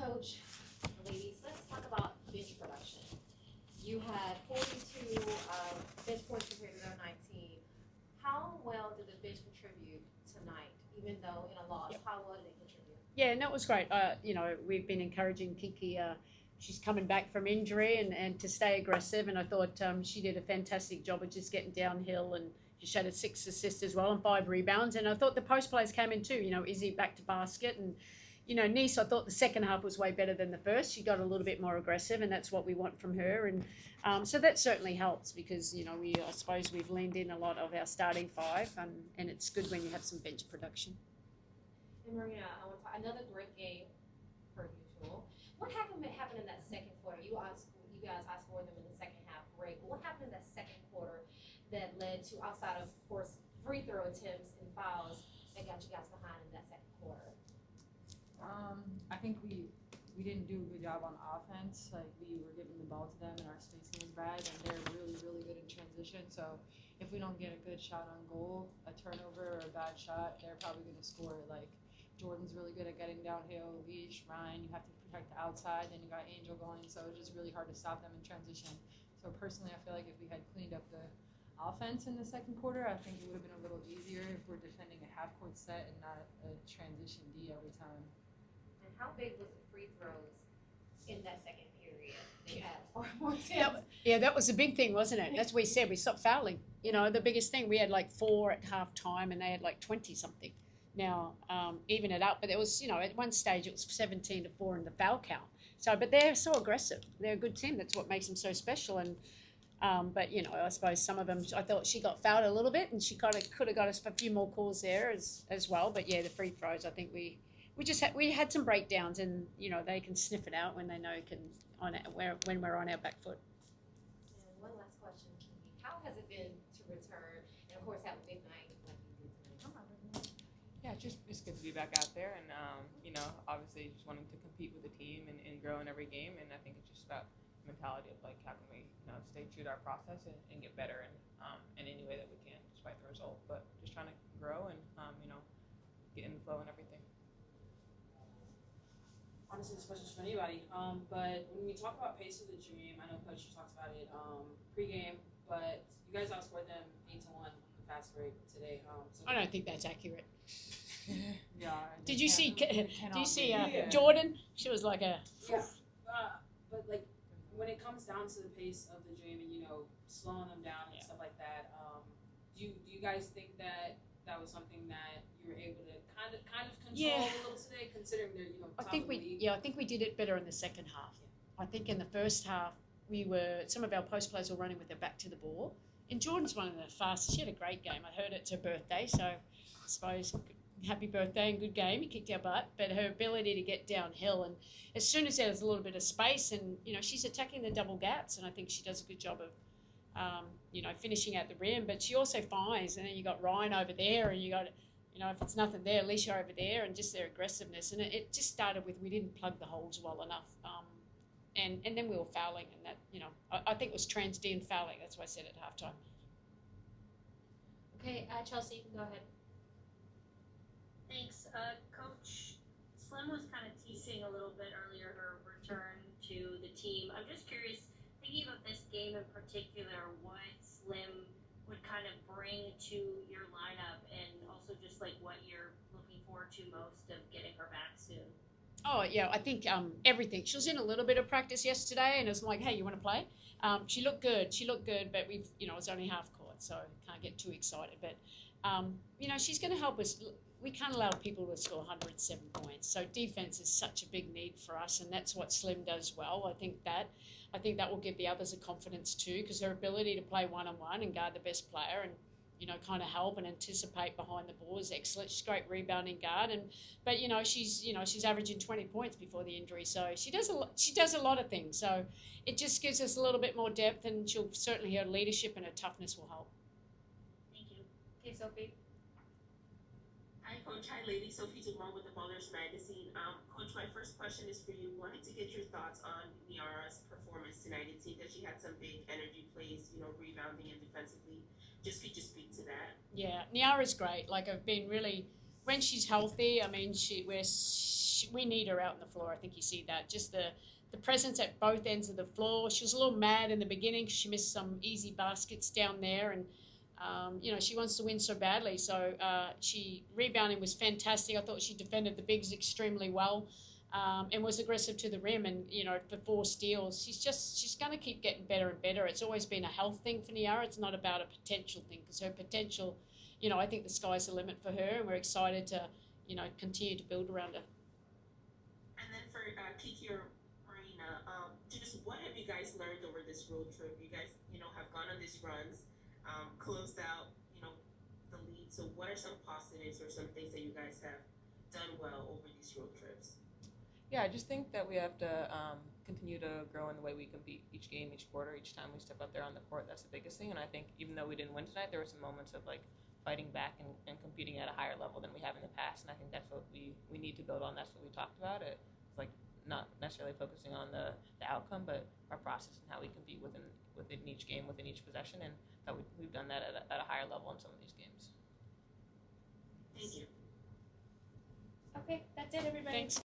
Coach, ladies, let's talk about bench production. You had 42 bench points compared to their 19. How well did the bench contribute tonight, even though in a loss? Yep. How well did they contribute? Yeah, and that was great. We've been encouraging Kiki. She's coming back from injury and to stay aggressive. And I thought she did a fantastic job of just getting downhill, and she had 6 assists as well and 5 rebounds. And I thought the post plays came in too. Izzy back to basket. And, Nice, I thought the second half was way better than the first. She got a little bit more aggressive, and that's what we want from her. And so that certainly helps because, I suppose we've leaned in a lot of our starting 5, and it's good when you have some bench production. And Marina, I want to talk another great game, per usual. What happened in that second quarter? You guys outscored them in the second half, great. But what happened in that second quarter that led to, outside of course, free throw attempts and fouls, that got you guys behind in that second quarter? I think we didn't do a good job on offense. Like, we were giving the ball to them, and our spacing was bad, and they're really, really good in transition. So if we don't get a good shot on goal, a turnover or a bad shot, they're probably going to score. Like, Jordan's really good at getting downhill. Leash, Ryan, you have to protect the outside. Then you got Angel going, so it's just really hard to stop them in transition. So personally, I feel like if we had cleaned up the offense in the second quarter, I think it would have been a little easier if we're defending a half-court set and not a transition D every time. And how big was the free throws in that second period? They had 4 more attempts. Yeah, that was a big thing, wasn't it? That's what we said. We stopped fouling. The biggest thing, we had like 4 at halftime, and they had like 20-something. Now, even it up, but it was, at one stage it was 17-4 in the foul count. So, but they're so aggressive. They're a good team. That's what makes them so special. And but I suppose some of them, I thought she got fouled a little bit, and she could have got us a few more calls there as well. But yeah, the free throws, I think we had some breakdowns, and they can sniff it out when they know when we're on our back foot. And one last question, Kiki. How has it been to return and of course have a big night like you did tonight? Yeah, it's good to be back out there, and obviously just wanting to compete with the team and grow in every game. And I think it's just about mentality of like how can we stay true to our process and get better in any way that we can despite the result, but just trying to grow and get in the flow and everything. Honestly, this question's for anybody, but when we talk about pace of the dream, I know Coach talked about it pregame, but you guys outscored them 8-1 on the fast break today. So I don't think that's accurate. Yeah. Did you see Yeah. Jordan? She was like a. Yeah, but like when it comes down to the pace of the dream and slowing them down and stuff like that, do you guys think that was something that you were able to kind of control a little today, considering they're top of the league? I think we did it better in the second half. I think in the first half some of our post players were running with their back to the ball, and Jordan's one of the fastest. She had a great game. I heard it's her birthday, so I suppose happy birthday and good game. He kicked our butt, but her ability to get downhill, and as soon as there's a little bit of space, and she's attacking the double gaps, and I think she does a good job of finishing at the rim, but she also finds, and then you got Ryan over there, and you got if it's nothing there, Alicia over there, and just their aggressiveness, and it just started with we didn't plug the holes well enough, and then we were fouling, and that I think it was trans D and fouling. That's what I said at halftime. Okay, Chelsea, you can go ahead. Thanks. Coach, Slim was kind of teasing a little bit earlier her return to the team. I'm just curious, thinking about this game in particular, what Slim would kind of bring to your lineup, and also just like what you're looking forward to most of getting her back soon. Oh, yeah, I think everything. She was in a little bit of practice yesterday, and it was like, hey, you want to play? She looked good, but it was only half court, so can't get too excited. But, she's going to help us. We can't allow people to score 107 points. So defense is such a big need for us, and that's what Slim does well. I think that will give the others a confidence too, because her ability to play one-on-one and guard the best player and kind of help and anticipate behind the ball is excellent. She's a great rebounding guard, but she's averaging 20 points before the injury, so she does a lot of things. So it just gives us a little bit more depth, and certainly her leadership and her toughness will help. Thank you. Okay, Sophie. Hi, Coach. Hi, ladies. Sophie Dumont with the Ballers Magazine. Coach, my first question is for you. Wanted to get your thoughts on Niara's performance tonight. It seemed that she had some big energy plays, rebounding and defensively. Could you speak to that? Yeah, Niara's great. Like, I've been really, when she's healthy, I mean, she we need her out on the floor. I think you see that. Just the presence at both ends of the floor. She was a little mad in the beginning because she missed some easy baskets down there, and she wants to win so badly. So she rebounding was fantastic. I thought she defended the bigs extremely well, and was aggressive to the rim. And for 4 steals, she's going to keep getting better and better. It's always been a health thing for Niara. It's not about a potential thing, because her potential, I think the sky's the limit for her, and we're excited to continue to build around her. And then for Kiki or Marina, just what have you guys learned over this road trip? You guys, have gone on these runs, closed out, the lead. So what are some positives or some things that you guys have done well over these road trips? Yeah, I just think that we have to continue to grow in the way we compete each game, each quarter, each time we step out there on the court. That's the biggest thing. And I think even though we didn't win tonight, there were some moments of fighting back and competing at a higher level than we have in the past. And I think that's what we need to build on. That's what we talked about. It's not necessarily focusing on the outcome, but our process and how we compete within each game, within each possession, and that we've done that at a higher level in some of these games. Thank you. Okay, that's it, everybody. Thanks.